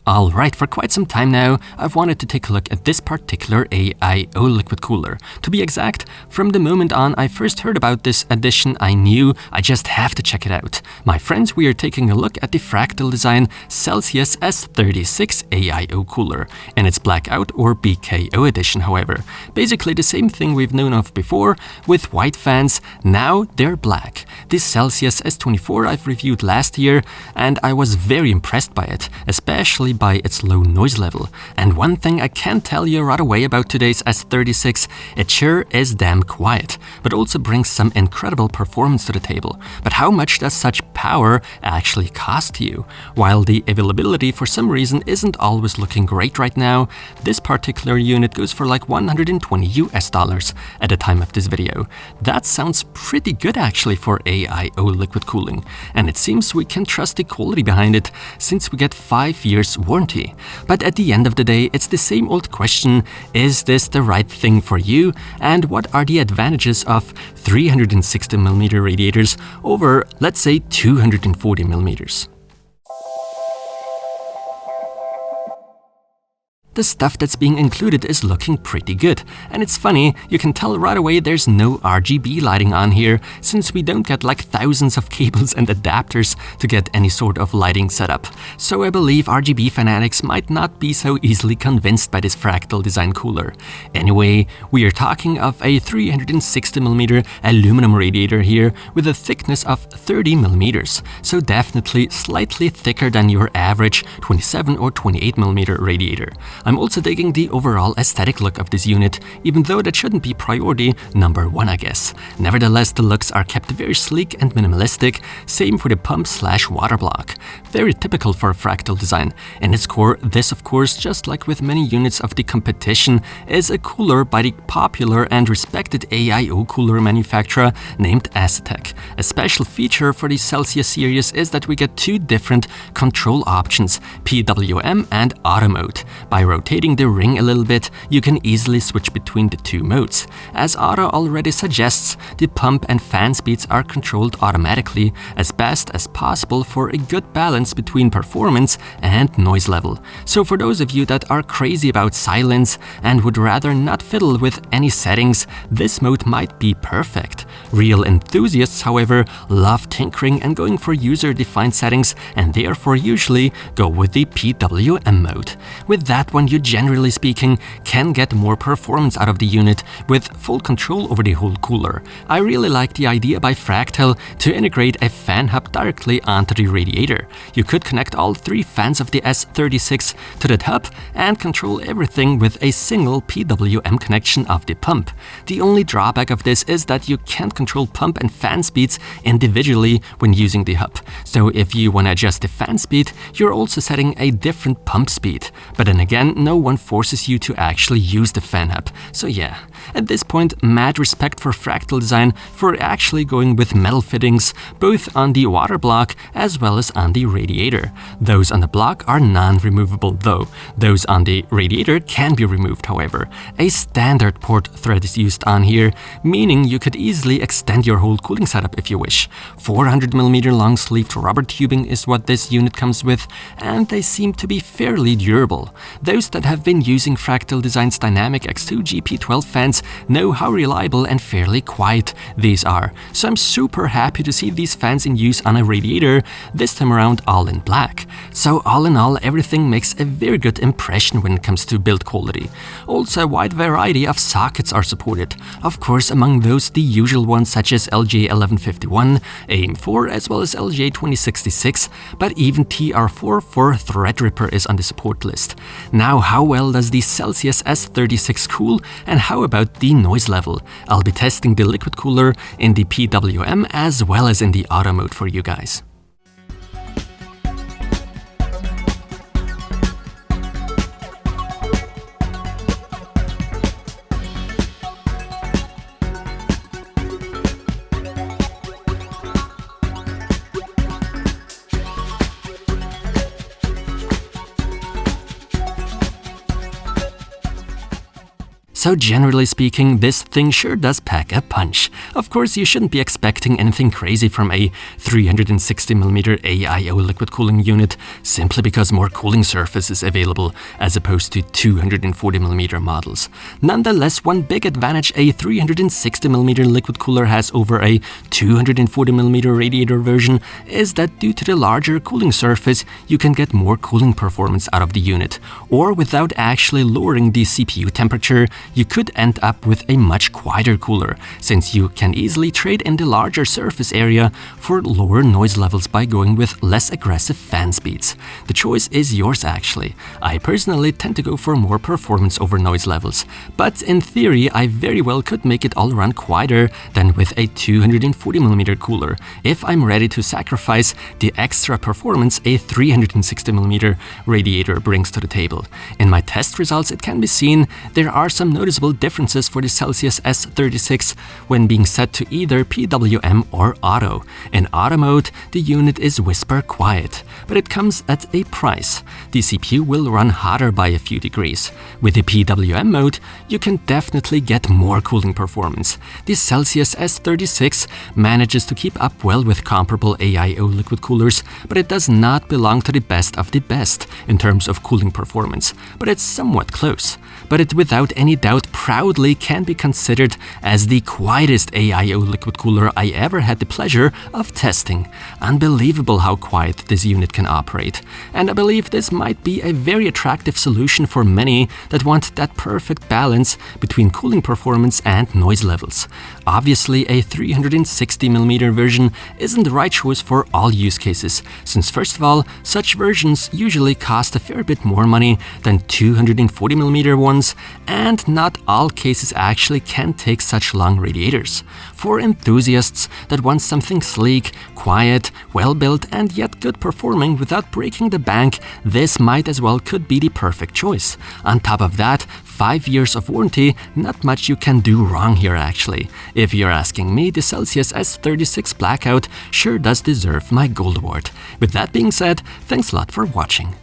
Alright, for quite some time now, I've wanted to take a look at this particular AIO liquid cooler. To be exact, from the moment on I first heard about this addition, I knew I just have to check it out. My friends, we are taking a look at the Fractal design Celsius S36 AIO cooler, in its Blackout or BKO edition however. Basically the same thing we've known of before, with white fans, now they're black. This Celsius S24 I've reviewed last year, and I was very impressed by it, especially by its low noise level. And one thing I can tell you right away about today's S36, it sure is damn quiet, but also brings some incredible performance to the table. But how much does such power actually cost you? While the availability for some reason isn't always looking great right now, this particular unit goes for like $120 at the time of this video. That sounds pretty good actually for AIO liquid cooling, and it seems we can trust the quality behind it since we get 5 years warranty. But at the end of the day, it's the same old question, is this the right thing for you? And what are the advantages of 360mm radiators over, let's say, 240mm? The stuff that's being included is looking pretty good, and it's funny, you can tell right away there's no RGB lighting on here, since we don't get like thousands of cables and adapters to get any sort of lighting setup. So I believe RGB fanatics might not be so easily convinced by this Fractal design cooler. Anyway, we are talking of a 360mm aluminum radiator here with a thickness of 30mm, so definitely slightly thicker than your average 27 or 28mm radiator. I'm also digging the overall aesthetic look of this unit, even though that shouldn't be priority number one, I guess. Nevertheless, the looks are kept very sleek and minimalistic, same for the pump/water block. Very typical for a Fractal design. In its core, this of course, just like with many units of the competition, is a cooler by the popular and respected AIO cooler manufacturer named Aztec. A special feature for the Celsius series is that we get two different control options, Pwm and Auto Mode. By rotating the ring a little bit, you can easily switch between the two modes. As Auto already suggests, the pump and fan speeds are controlled automatically as best as possible for a good balance between performance and noise level. So for those of you that are crazy about silence and would rather not fiddle with any settings, this mode might be perfect. Real enthusiasts, however, love tinkering and going for user-defined settings, and therefore usually go with the Pwm mode. With that one, you generally speaking can get more performance out of the unit with full control over the whole cooler. I really like the idea by Fractal to integrate a fan hub directly onto the radiator. You could connect all three fans of the S36 to that hub and control everything with a single Pwm connection of the pump. The only drawback of this is that you can't control pump and fan speeds individually when using the hub. So if you want to adjust the fan speed, you're also setting a different pump speed. But then again, no one forces you to actually use the fan hub. So yeah, at this point, mad respect for Fractal design for actually going with metal fittings, both on the water block as well as on the radiator. Those on the block are non-removable though. Those on the radiator can be removed, however. A standard port thread is used on here, meaning you could easily extend your whole cooling setup if you wish. 400mm long-sleeved rubber tubing is what this unit comes with, and they seem to be fairly durable. Those that have been using Fractal Design's Dynamic X2 GP12 fans know how reliable and fairly quiet these are, so I'm super happy to see these fans in use on a radiator, this time around all in black. So all in all, everything makes a very good impression when it comes to build quality. Also, a wide variety of sockets are supported. Of course, among those the usual ones such as LJ1151, AM4 as well as LJ2066, but even TR4 for Threadripper is on the support list. Now, how well does the Celsius S36 cool, and how about the noise level? I'll be testing the liquid cooler in the Pwm as well as in the Auto mode for you guys. So generally speaking, this thing sure does pack a punch. Of course, you shouldn't be expecting anything crazy from a 360mm AIO liquid cooling unit simply because more cooling surface is available as opposed to 240mm models. Nonetheless, one big advantage a 360mm liquid cooler has over a 240mm radiator version is that due to the larger cooling surface, you can get more cooling performance out of the unit, or without actually lowering the CPU temperature, you could end up with a much quieter cooler, since you can easily trade in the larger surface area for lower noise levels by going with less aggressive fan speeds. The choice is yours actually. I personally tend to go for more performance over noise levels, but in theory I very well could make it all run quieter than with a 240mm cooler if I'm ready to sacrifice the extra performance a 360mm radiator brings to the table. In my test results it can be seen there are some noticeable differences for the Celsius S36 when being set to either Pwm or Auto. In Auto mode, the unit is whisper quiet, but it comes at a price. The CPU will run hotter by a few degrees. With the Pwm mode, you can definitely get more cooling performance. The Celsius S36 manages to keep up well with comparable AIO liquid coolers, but it does not belong to the best of the best in terms of cooling performance, but it's somewhat close. But it without any doubt proudly can be considered as the quietest AIO liquid cooler I ever had the pleasure of testing. Unbelievable how quiet this unit can operate. And I believe this might be a very attractive solution for many that want that perfect balance between cooling performance and noise levels. Obviously, a 360mm version isn't the right choice for all use cases, since first of all, such versions usually cost a fair bit more money than 240mm ones, and not all cases actually can take such long radiators. For enthusiasts that want something sleek, quiet, well-built and yet good performing without breaking the bank, this might as well could be the perfect choice. On top of that, 5 years of warranty, not much you can do wrong here actually. If you're asking me, the Celsius S36 Blackout sure does deserve my gold award. With that being said, thanks a lot for watching.